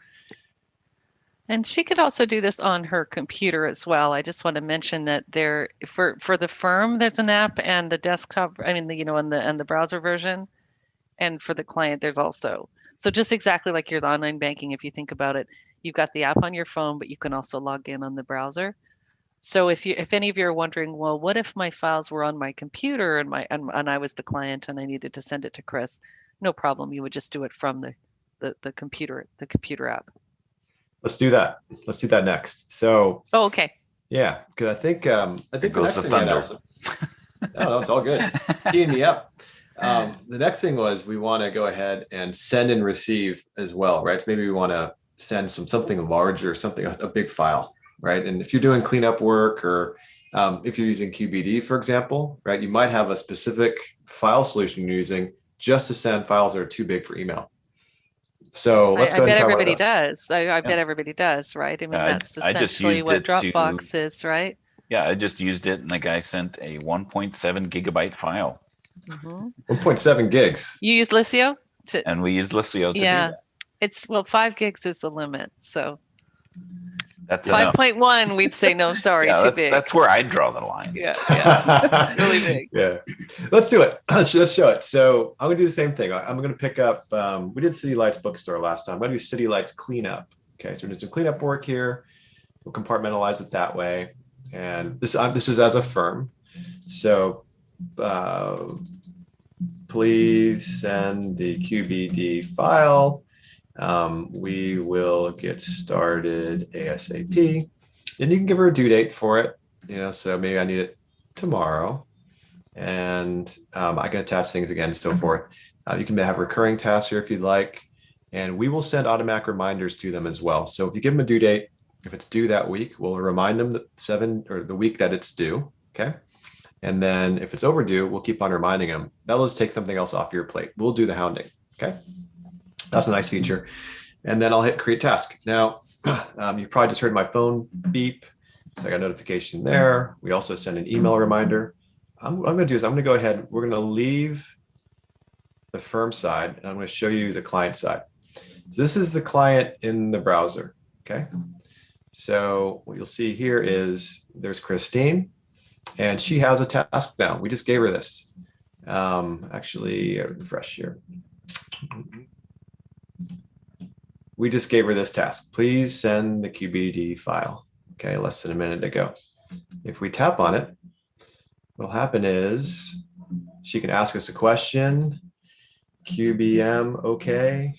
B: And she could also do this on her computer as well. I just want to mention that there, for the firm, there's an app and the desktop, and the browser version. And for the client, there's also. So just exactly like your online banking, if you think about it, you've got the app on your phone, but you can also log in on the browser. So if any of you are wondering, well, what if my files were on my computer and I was the client and I needed to send it to Chris? No problem. You would just do it from the computer app.
C: Let's do that. Let's do that next. So.
B: Oh, okay.
C: Yeah, because I think
A: There goes the thunder.
C: No, it's all good. Teeing me up. The next thing was we want to go ahead and send and receive as well, right? So maybe we want to send something larger, a big file, right? And if you're doing cleanup work or if you're using QBD, for example, right, you might have a specific file solution you're using just to send files that are too big for email. So let's go ahead and try
B: everybody does. I bet everybody does, right? I mean, that's essentially what Dropbox is, right?
A: Yeah, I just used it, and the guy sent a 1.7 gigabyte file.
C: 1.7 gigs.
B: You use Liscio?
A: And we use Liscio to do that.
B: It's, well, 5 gigs is the limit. So
A: that's
B: 5.1, we'd say no, sorry,
A: yeah,
B: too big.
A: that's where I'd draw the line.
B: Yeah, it's really big.
C: Yeah, let's do it. Let's show it. So I'm gonna do the same thing. I'm gonna pick up. We did City Lights Bookstore last time. I'm gonna do City Lights Cleanup. Okay, so we're gonna do some cleanup work here. We'll compartmentalize it that way. And this is as a firm. So please send the QBD file. We will get started ASAP. And you can give her a due date for it. So maybe I need it tomorrow. And I can attach things again and so forth. You can have recurring tasks here if you'd like. And we will send automatic reminders to them as well. So if you give them a due date, if it's due that week, we'll remind them the week that it's due. Okay. And then if it's overdue, we'll keep on reminding them. That'll just take something else off your plate. We'll do the hounding. Okay. That's a nice feature. And then I'll hit create task. Now, you probably just heard my phone beep. So I got a notification there. We also send an email reminder. What I'm going to do is I'm going to go ahead. We're going to leave the firm side and I'm going to show you the client side. So this is the client in the browser. Okay. So what you'll see here is there's Christine and she has a task now. We just gave her this. Actually, refresh here. We just gave her this task. Please send the QBD file. Okay, less than a minute ago. If we tap on it, what'll happen is she can ask us a question. QBM, okay.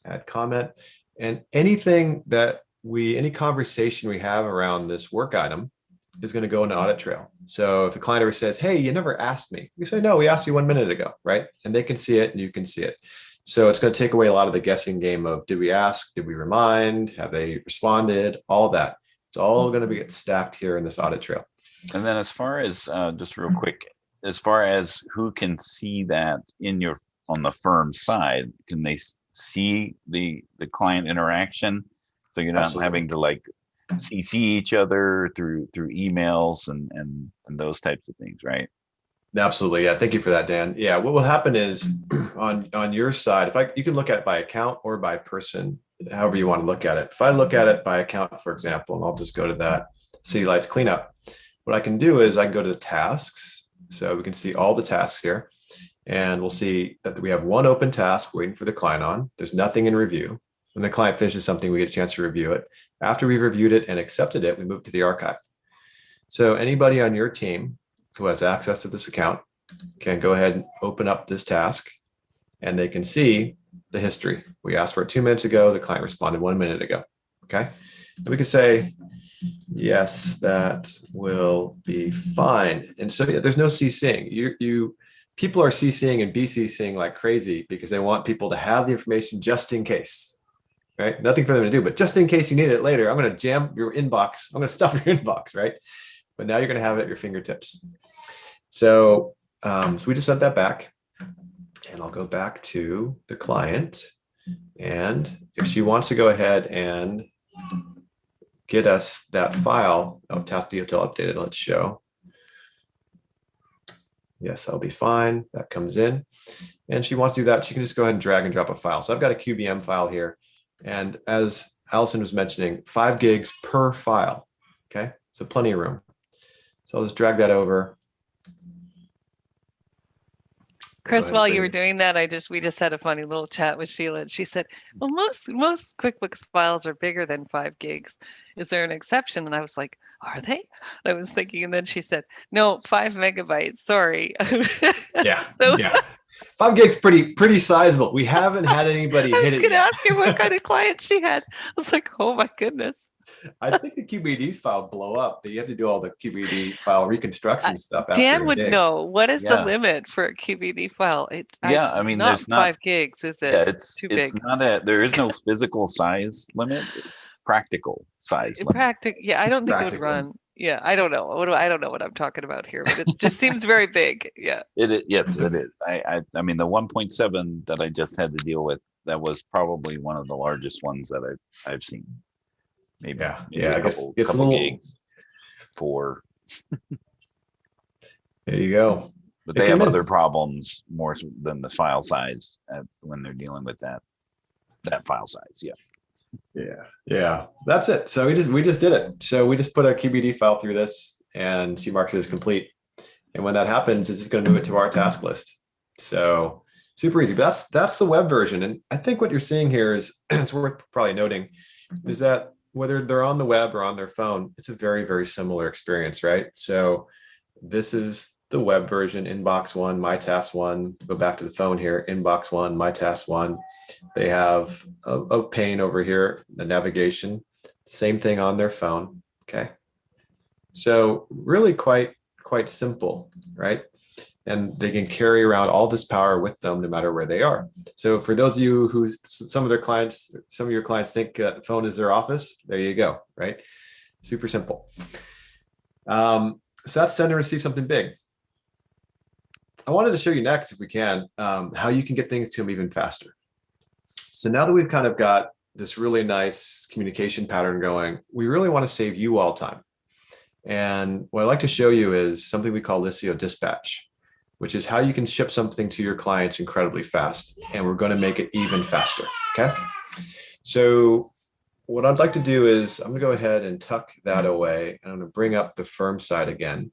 C: Add comment. And anything that any conversation we have around this work item is going to go in an audit trail. So if the client ever says, hey, you never asked me, we say, no, we asked you 1 minute ago, right? And they can see it and you can see it. So it's going to take away a lot of the guessing game of did we ask, did we remind, have they responded, all that. It's all going to be stacked here in this audit trail.
A: And then as far as, just real quick, as far as who can see that on the firm side, can they see the client interaction? So you're not
C: Absolutely.
A: having to like CC each other through emails and those types of things, right?
C: Absolutely. Yeah. Thank you for that, Dan. Yeah. What will happen is on your side, you can look at it by account or by person, however you want to look at it. If I look at it by account, for example, and I'll just go to that City Lights Cleanup, what I can do is I can go to the tasks. So we can see all the tasks here and we'll see that we have one open task waiting for the client on. There's nothing in review. When the client finishes something, we get a chance to review it. After we've reviewed it and accepted it, we move to the archive. So anybody on your team who has access to this account can go ahead and open up this task and they can see the history. We asked for it 2 minutes ago. The client responded 1 minute ago. Okay. And we can say, yes, that will be fine. And so there's no CCing. People are CCing and BCCing like crazy because they want people to have the information just in case. Right? Nothing for them to do, but just in case you need it later, I'm going to jam your inbox. I'm going to stuff your inbox, right? But now you're going to have it at your fingertips. So, so we just sent that back and I'll go back to the client. And if she wants to go ahead and get us that file, task detail updated, let's show. Yes, that'll be fine. That comes in and she wants to do that. She can just go ahead and drag and drop a file. So I've got a QBM file here. And as Alison was mentioning, 5 gigs per file. Okay, so plenty of room. So I'll just drag that over.
B: Chris, while you were doing that, we just had a funny little chat with Sheila. And she said, well, most QuickBooks files are bigger than 5 gigs. Is there an exception? And I was like, are they? I was thinking, and then she said, no, 5 megabytes. Sorry.
C: Yeah. Yeah. 5 gigs pretty sizable. We haven't had anybody hit it.
B: I was going to ask her what kind of client she had. I was like, oh my goodness.
C: I think the QBD's file blow up. You have to do all the QBD file reconstruction stuff.
B: Dan would know. What is the limit for a QBD file? It's
A: I mean,
B: not 5 gigs, is it?
A: Yeah, it's too big. There is no physical size limit. Practical size limit.
B: Yeah, I don't think it would run. Yeah, I don't know. I don't know what I'm talking about here, but it just seems very big. Yeah.
A: Yes, it is. I mean, the 1.7 that I just had to deal with, that was probably one of the largest ones that I've seen. Maybe
C: a
A: couple gigs. 4.
C: There you go.
A: But they have other problems more than the file size when they're dealing with that file size.
C: Yeah, that's it. So we just did it. So we just put a QBD file through this, and she marks it as complete. And when that happens, it's just going to move it to our task list. So super easy. But that's the web version. And I think what you're seeing here is, it's worth probably noting, is that whether they're on the web or on their phone, it's a very, very similar experience, right? So this is the web version, inbox one, my task one. Go back to the phone here, inbox one, my task one. They have a pane over here, the navigation, same thing on their phone. Okay. So really quite simple, right? And they can carry around all this power with them no matter where they are. So for those of you who some of your clients think that the phone is their office, there you go, right? Super simple. So that's send and receive something big. I wanted to show you next, if we can, how you can get things to them even faster. So now that we've kind of got this really nice communication pattern going, we really want to save you all time. And what I'd like to show you is something we call Liscio Dispatch, which is how you can ship something to your clients incredibly fast. And we're going to make it even faster. Okay. So what I'd like to do is I'm going to go ahead and tuck that away. And I'm going to bring up the firm side again.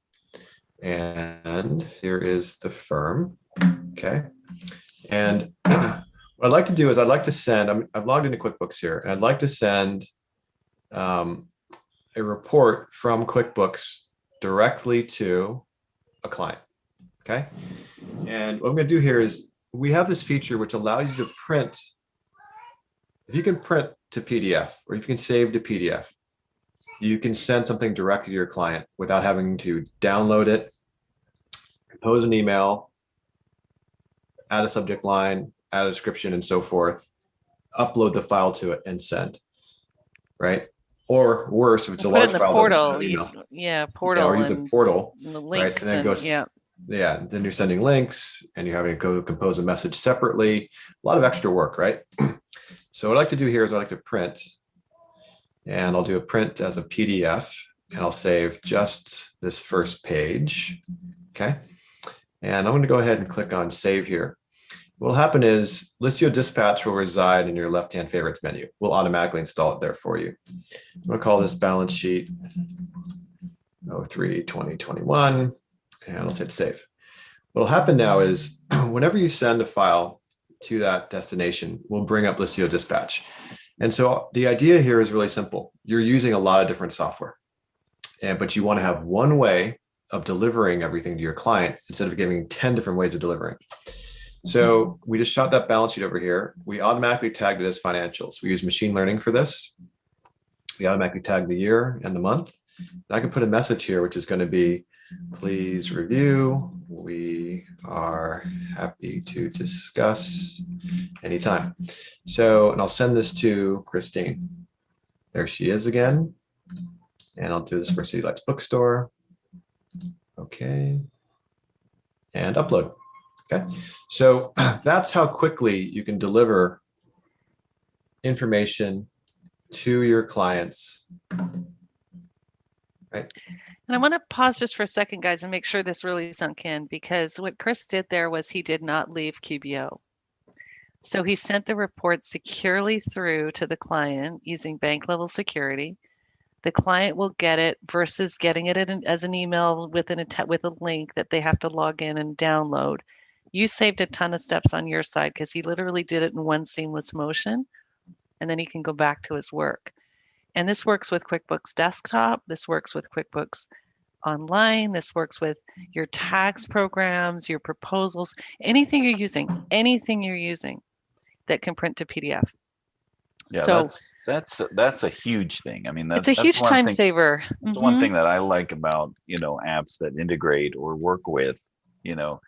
C: And here is the firm. Okay. And what I'd like to do is I'd like to send, I've logged into QuickBooks here, and I'd like to send a report from QuickBooks directly to a client. Okay. And what I'm going to do here is we have this feature which allows you to print. If you can print to PDF, or if you can save to PDF, you can send something directly to your client without having to download it, compose an email, add a subject line, add a description, and so forth, upload the file to it and send, right? Or worse, if it's a large file,
B: portal, portal,
C: or use a portal,
B: and the links,
C: right? And then then you're sending links, and you're having to go compose a message separately. A lot of extra work, right? So what I like to do here is I like to print. And I'll do a print as a PDF, and I'll save just this first page. Okay. And I'm going to go ahead and click on save here. What will happen is Liscio Dispatch will reside in your left-hand favorites menu. We'll automatically install it there for you. I'm going to call this balance sheet 03-2021, and I'll hit save. What will happen now is whenever you send a file to that destination, we'll bring up Liscio Dispatch. And so the idea here is really simple. You're using a lot of different software, but you want to have one way of delivering everything to your client instead of giving 10 different ways of delivering. So we just shot that balance sheet over here. We automatically tagged it as financials. We use machine learning for this. We automatically tag the year and the month. And I can put a message here, which is going to be, please review. We are happy to discuss anytime. So, and I'll send this to Christine. There she is again. And I'll do this for City Lights Bookstore. Okay. And upload. Okay. So that's how quickly you can deliver information to your clients. Right.
B: And I want to pause just for a second, guys, and make sure this really sunk in, because what Chris did there was he did not leave QBO. So he sent the report securely through to the client using bank level security. The client will get it versus getting it as an email with a link that they have to log in and download. You saved a ton of steps on your side because he literally did it in one seamless motion, and then he can go back to his work. And this works with QuickBooks Desktop. This works with QuickBooks Online. This works with your tax programs, your proposals, anything you're using that can print to PDF.
A: Yeah,
B: so
A: that's a huge thing. I mean,
B: it's a huge time saver.
A: It's one thing that I like about, apps that integrate or work with, will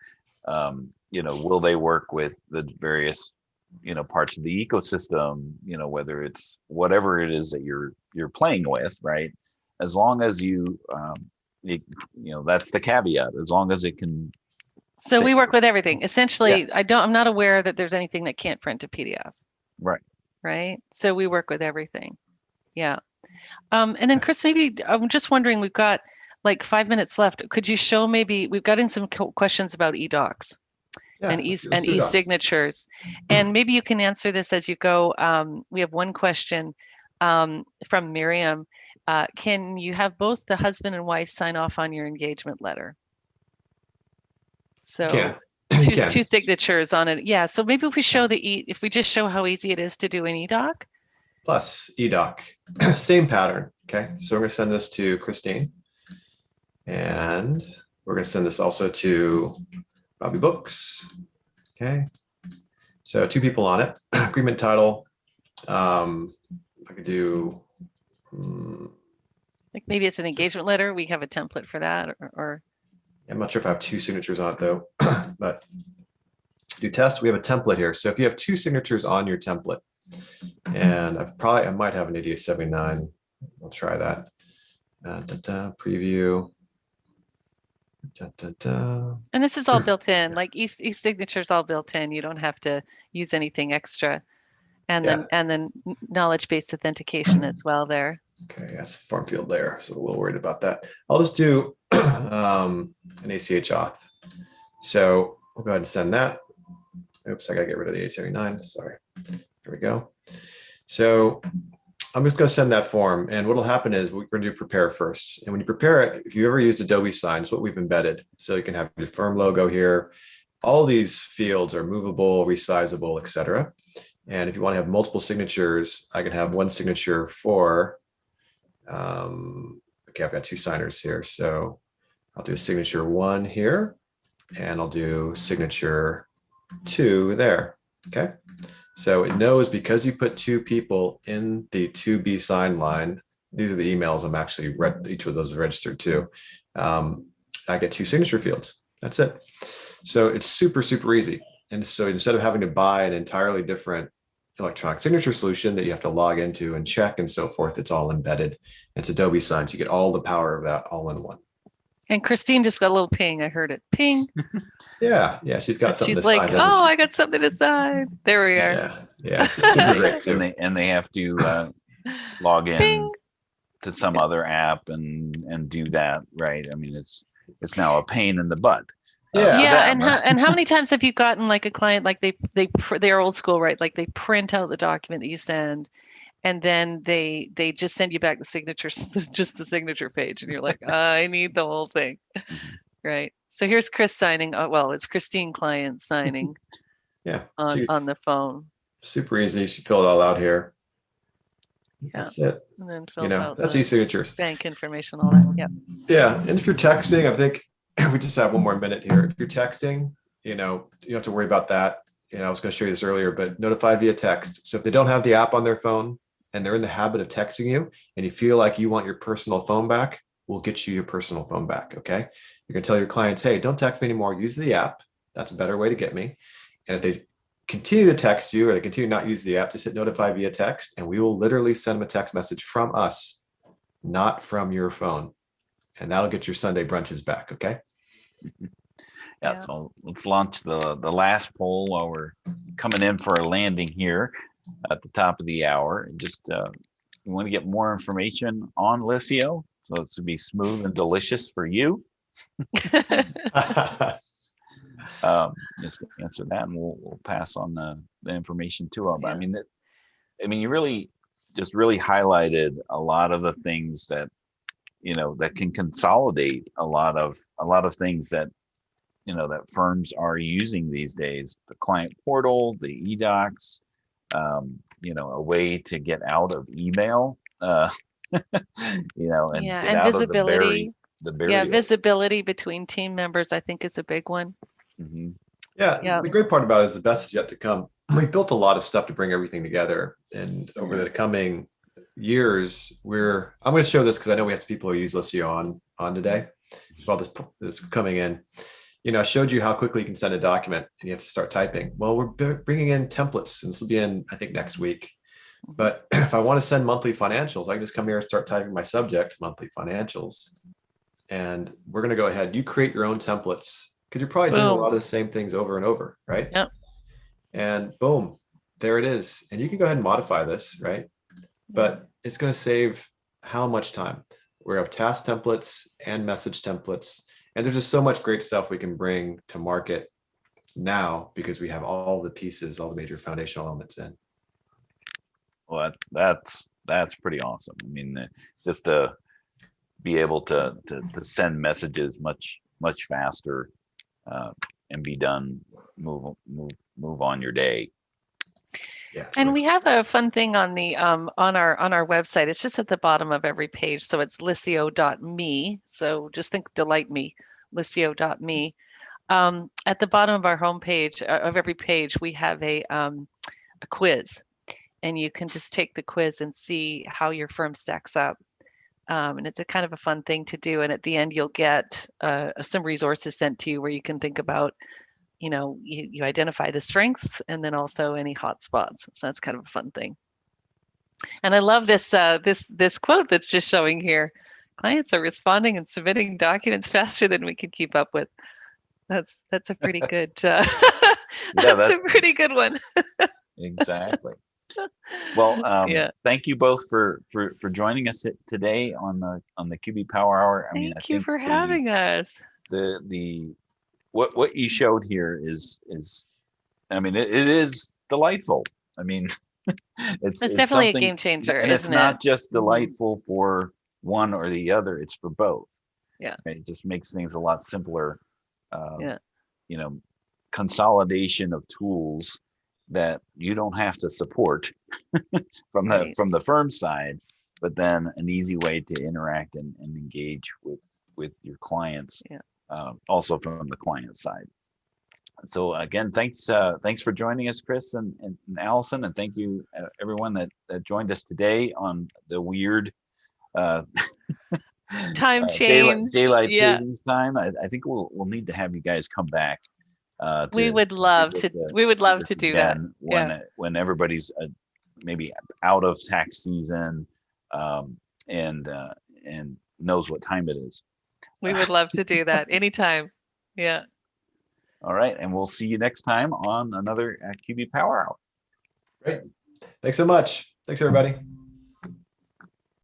A: they work with the various parts of the ecosystem, whether it's whatever it is that you're playing with, right? As long as you that's the caveat, as long as it can.
B: So we work with everything. Essentially, yeah. I'm not aware that there's anything that can't print to PDF. Right. So we work with everything. Yeah. And then Chris, maybe I'm just wondering, we've got like 5 minutes left. Could you show maybe, we've gotten some questions about e-docs and
C: let's do docs.
B: e-signatures. And maybe you can answer this as you go. We have one question from Miriam. Can you have both the husband and wife sign off on your engagement letter? So two signatures on it. Yeah. So maybe if we show if we just show how easy it is to do an e-doc.
C: Plus e-doc, same pattern. Okay. So we're going to send this to Christine, and we're going to send this also to Bobby Books. Okay. So 2 people on it. Agreement title. I could do.
B: Like maybe it's an engagement letter. We have a template for that, or
C: I'm not sure if I have 2 signatures on it though, but do test. We have a template here. So if you have 2 signatures on your template, and I might have an 8879. I'll try that. Preview.
B: And this is all built in, like e-signature is all built in. You don't have to use anything extra. And then knowledge-based authentication as well there.
C: Okay, that's a form field there. So a little worried about that. I'll just do an ACH auth. So we'll go ahead and send that. Oops, I gotta get rid of the 879. Sorry. There we go. So I'm just going to send that form, and what will happen is we're going to do prepare first. And when you prepare it, if you ever used Adobe Sign, it's what we've embedded. So you can have your firm logo here. All these fields are movable, resizable, etc. And if you want to have multiple signatures, I can have one signature for, okay, I've got 2 signers here. So I'll do signature 1 here, and I'll do signature 2 there. Okay. So it knows because you put 2 people in the to be signed line. These are the emails I'm actually each of those are registered to. I get 2 signature fields. That's it. So it's super, super easy. And so instead of having to buy an entirely different electronic signature solution that you have to log into and check and so forth, it's all embedded. It's Adobe Sign. So you get all the power of that all in one.
B: And Christine just got a little ping. I heard it. Ping.
C: Yeah. She's got something
B: She's
C: to
B: like,
C: sign.
B: Oh, I got something to sign. There we are.
C: Yeah. Super great too.
A: And they have to log in
B: Ping.
A: to some other app and do that, right? I mean, it's now a pain in the butt.
B: Yeah. And how many times have you gotten like a client, like they're old school, right? Like they print out the document that you send, and then they just send you back the signatures, just the signature page, and you're like, I need the whole thing, right? So here's Chris signing. Well, it's Christine client signing. On the phone.
C: Super easy. She filled it all out here.
B: Yeah.
C: That's it.
B: And then fills out
C: that's e-signatures.
B: Bank information, all that. Yeah.
C: Yeah. And if you're texting, I think we just have one more minute here. If you're texting, you don't have to worry about that. I was going to show you this earlier, but notify via text. So if they don't have the app on their phone and they're in the habit of texting you and you feel like you want your personal phone back, we'll get you your personal phone back. Okay. You're going to tell your clients, hey, don't text me anymore. Use the app. That's a better way to get me. And if they continue to text you or they continue to not use the app, just hit notify via text, and we will literally send them a text message from us, not from your phone. And that'll get your Sunday brunches back. Okay.
A: Yeah. So let's launch the last poll while we're coming in for a landing here at the top of the hour. Just you want to get more information on Liscio, so it's to be smooth and delicious for you. Just answer that, and we'll pass on the information to them. Yeah. I mean, you really highlighted a lot of the things that that can consolidate a lot of things that that firms are using these days. The client portal, the e-docs, a way to get out of email, and get out
B: visibility.
A: Of the burial.
B: Visibility between team members, I think, is a big one.
C: Mm-hmm. Yeah, the great part about it is the best is yet to come. We built a lot of stuff to bring everything together, and over the coming years, I'm going to show this because I know we have some people who use Liscio on today. While this coming in, I showed you how quickly you can send a document and you have to start typing. Well, we're bringing in templates, and this will be in, I think, next week. But if I want to send monthly financials, I can just come here and start typing my subject, monthly financials. And we're going to go ahead. You create your own templates because you're probably doing a lot of the same things over and over, right?
B: Yep.
C: And boom, there it is. And you can go ahead and modify this, right? But it's going to save how much time? We have task templates and message templates. And there's just so much great stuff we can bring to market now because we have all the pieces, all the major foundational elements in.
A: Well, that's pretty awesome. I mean, just to be able to send messages much faster and be done, move on your day.
C: Yeah.
B: And we have a fun thing on the on our website. It's just at the bottom of every page. So it's liscio.me. So just think delight me, liscio.me. At the bottom of our homepage of every page, we have a quiz, and you can just take the quiz and see how your firm stacks up. And it's a kind of a fun thing to do. And at the end, you'll get some resources sent to you where you can think about, you identify the strengths and then also any hot spots. So that's kind of a fun thing. And I love this this quote that's just showing here. Clients are responding and submitting documents faster than we can keep up with. That's a pretty good. That's a pretty good one.
A: Exactly. Well, thank you both for joining us today on the QB Power Hour.
B: Thank you for having us.
A: What you showed here is it is delightful. I mean, it's
B: definitely a game changer,
A: and it's
B: isn't
A: not
B: it?
A: just delightful for one or the other; it's for both.
B: Yeah,
A: it just makes things a lot simpler. Consolidation of tools that you don't have to support from the firm side, but then an easy way to interact and engage with your clients.
B: Yeah.
A: Also from the client side. So again, thanks for joining us, Chris and Alison, and thank you everyone that joined us today on the weird
B: time change,
A: daylight savings time. I think we'll need to have you guys come back.
B: We would love to do that
A: when everybody's maybe out of tax season and knows what time it is.
B: We would love to do that anytime. Yeah.
A: All right, and we'll see you next time on another QB Power Hour.
C: Great. Thanks so much. Thanks, everybody.